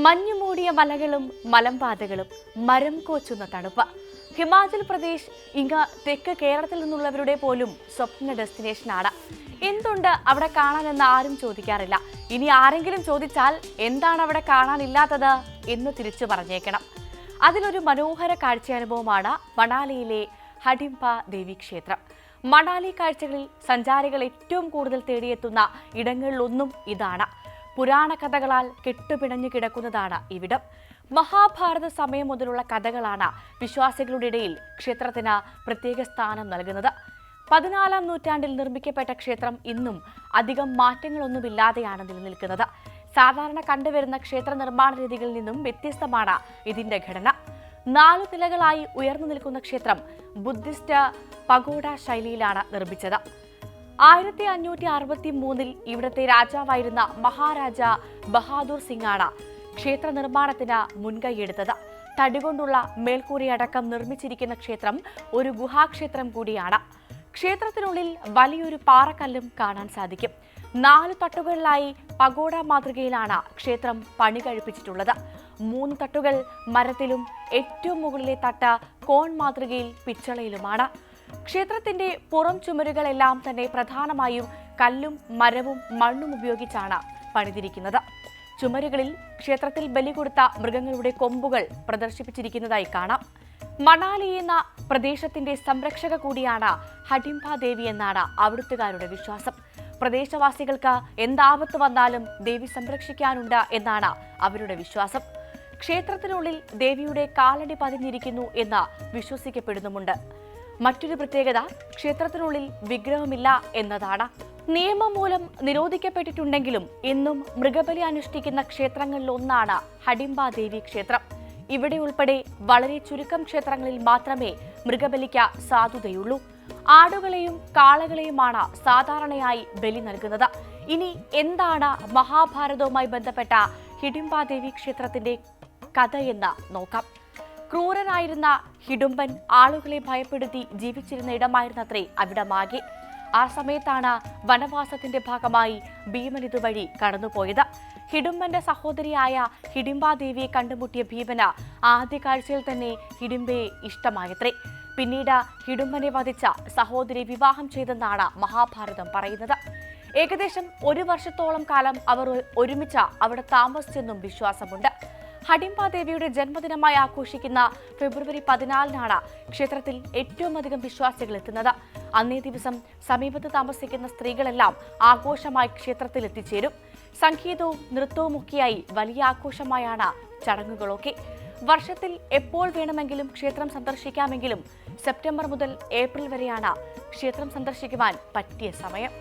മഞ്ഞുമൂടിയ മലകളും മലമ്പാതകളും മരം കോച്ചുന്ന തണുപ്പ്. ഹിമാചൽ പ്രദേശ് ഇങ്ങ് തെക്ക് കേരളത്തിൽ നിന്നുള്ളവരുടെ പോലും സ്വപ്ന ഡെസ്റ്റിനേഷനാണ്. എന്തുണ്ട് അവിടെ കാണാനെന്ന് ആരും ചോദിക്കാറില്ല. ഇനി ആരെങ്കിലും ചോദിച്ചാൽ എന്താണ് അവിടെ കാണാനില്ലാത്തത് എന്ന് തിരിച്ചു പറഞ്ഞേക്കണം. അതിലൊരു മനോഹര കാഴ്ചയനുഭവമാണ് മണാലിയിലെ ഹഡിംബ ദേവി ക്ഷേത്രം. മണാലി കാഴ്ചകളിൽ സഞ്ചാരികൾ ഏറ്റവും കൂടുതൽ തേടിയെത്തുന്ന ഇടങ്ങളിലൊന്നും ഇതാണ്. പുരാണ കഥകളാൽ കെട്ടുപിണഞ്ഞു കിടക്കുന്നതാണ് ഇവിടം. മഹാഭാരത സമയം മുതലുള്ള കഥകളാണ് വിശ്വാസികളുടെ ഇടയിൽ ക്ഷേത്രത്തിന് പ്രത്യേക സ്ഥാനം നൽകുന്നത്. 14-ാം നൂറ്റാണ്ടിൽ നിർമ്മിക്കപ്പെട്ട ക്ഷേത്രം ഇന്നും അധികം മാറ്റങ്ങളൊന്നുമില്ലാതെയാണ് നിലനിൽക്കുന്നത്. സാധാരണ കണ്ടുവരുന്ന ക്ഷേത്ര നിർമ്മാണ രീതികളിൽ നിന്നും വ്യത്യസ്തമാണ് ഇതിന്റെ ഘടന. 4 നിലകളായി ഉയർന്നു നിൽക്കുന്ന ക്ഷേത്രം ബുദ്ധിസ്റ്റ് പഗോഡ ശൈലിയിലാണ് നിർമ്മിച്ചത്. 1563-ൽ ഇവിടുത്തെ രാജാവായിരുന്ന മഹാരാജ ബഹാദൂർ സിംഗാണ് ക്ഷേത്ര നിർമ്മാണത്തിന് മുൻകൈയെടുത്തത്. തടികൊണ്ടുള്ള മേൽക്കൂരയടക്കം നിർമ്മിച്ചിരിക്കുന്ന ക്ഷേത്രം ഒരു ഗുഹാക്ഷേത്രം കൂടിയാണ്. ക്ഷേത്രത്തിനുള്ളിൽ വലിയൊരു പാറക്കല്ലും കാണാൻ സാധിക്കും. 4 തട്ടുകളിലായി പഗോഡ മാതൃകയിലാണ് ക്ഷേത്രം പണി കഴിപ്പിച്ചിട്ടുള്ളത്. 3 തട്ടുകൾ മരത്തിലും ഏറ്റവും മുകളിലെ തട്ട് കോൺ മാതൃകയിൽ പിച്ചളയിലുമാണ്. ക്ഷേത്രത്തിന്റെ പുറം ചുമരുകളെല്ലാം തന്നെ പ്രധാനമായും കല്ലും മരവും മണ്ണും ഉപയോഗിച്ചാണ് പണിതിരിക്കുന്നത്. ചുമരുകളിൽ ക്ഷേത്രത്തിൽ ബലി കൊടുത്ത മൃഗങ്ങളുടെ കൊമ്പുകൾ പ്രദർശിപ്പിച്ചിരിക്കുന്നതായി കാണാം. മണാലി എന്ന പ്രദേശത്തിന്റെ സംരക്ഷക കൂടിയാണ് ഹഡിംബ ദേവി എന്നാണ് അവിടുത്തുകാരുടെ വിശ്വാസം. പ്രദേശവാസികൾക്ക് എന്താപത്ത് വന്നാലും ദേവി സംരക്ഷിക്കാനുണ്ട് എന്നാണ് അവരുടെ വിശ്വാസം. ക്ഷേത്രത്തിനുള്ളിൽ ദേവിയുടെ കാലടി പതിഞ്ഞിരിക്കുന്നു എന്ന് വിശ്വസിക്കപ്പെടുന്നുമുണ്ട്. മറ്റൊരു പ്രത്യേകത ക്ഷേത്രത്തിനുള്ളിൽ വിഗ്രഹമില്ല എന്നതാണ്. നിയമം മൂലം നിരോധിക്കപ്പെട്ടിട്ടുണ്ടെങ്കിലും ഇന്നും മൃഗബലി അനുഷ്ഠിക്കുന്ന ക്ഷേത്രങ്ങളിലൊന്നാണ് ഹഡിംബ ദേവി ക്ഷേത്രം. ഇവിടെ ഉൾപ്പെടെ വളരെ ചുരുക്കം ക്ഷേത്രങ്ങളിൽ മാത്രമേ മൃഗബലിക്ക് സാധുതയുള്ളൂ. ആടുകളെയും കാളകളെയുമാണ് സാധാരണയായി ബലി നൽകുന്നത്. ഇനി എന്താണ് മഹാഭാരതവുമായി ബന്ധപ്പെട്ട ഹിഡിംബ ദേവി ക്ഷേത്രത്തിന്റെ കഥയെന്ന് നോക്കാം. ക്രൂരനായിരുന്ന ഹിഡുംബൻ ആളുകളെ ഭയപ്പെടുത്തി ജീവിച്ചിരുന്ന ഇടമായിരുന്നത്രേ അവിടമാകെ. ആ സമയത്താണ് വനവാസത്തിന്റെ ഭാഗമായി ഭീമൻ ഇതുവഴി കടന്നുപോയത്. ഹിഡുംബന്റെ സഹോദരിയായ ഹിഡിംബ ദേവിയെ കണ്ടുമുട്ടിയ ഭീമന് ആദ്യ കാഴ്ചയിൽ തന്നെ ഹിഡിംബയെ ഇഷ്ടമായത്രേ. പിന്നീട് ഹിഡുംബനെ വധിച്ച സഹോദരി വിവാഹം ചെയ്തെന്നാണ് മഹാഭാരതം പറയുന്നത്. ഏകദേശം 1 വർഷത്തോളം കാലം അവർ ഒരുമിച്ച് അവിടെ താമസിച്ചെന്നും വിശ്വാസമുണ്ട്. ഹഡിംബ ദേവിയുടെ ജന്മദിനമായി ആഘോഷിക്കുന്ന ഫെബ്രുവരി 14-നാണ് ക്ഷേത്രത്തിൽ ഏറ്റവും അധികം വിശ്വാസികൾ എത്തുന്നത്. അന്നേ ദിവസം സമീപത്ത് താമസിക്കുന്ന സ്ത്രീകളെല്ലാം ആഘോഷമായി ക്ഷേത്രത്തിൽ എത്തിച്ചേരും. സംഗീതവും നൃത്തവുമൊക്കെയായി വലിയ ആഘോഷമായാണ് ചടങ്ങുകളൊക്കെ. വർഷത്തിൽ എപ്പോൾ വേണമെങ്കിലും ക്ഷേത്രം സന്ദർശിക്കാമെങ്കിലും സെപ്റ്റംബർ മുതൽ ഏപ്രിൽ വരെയാണ് ക്ഷേത്രം സന്ദർശിക്കുവാൻ പറ്റിയ സമയം.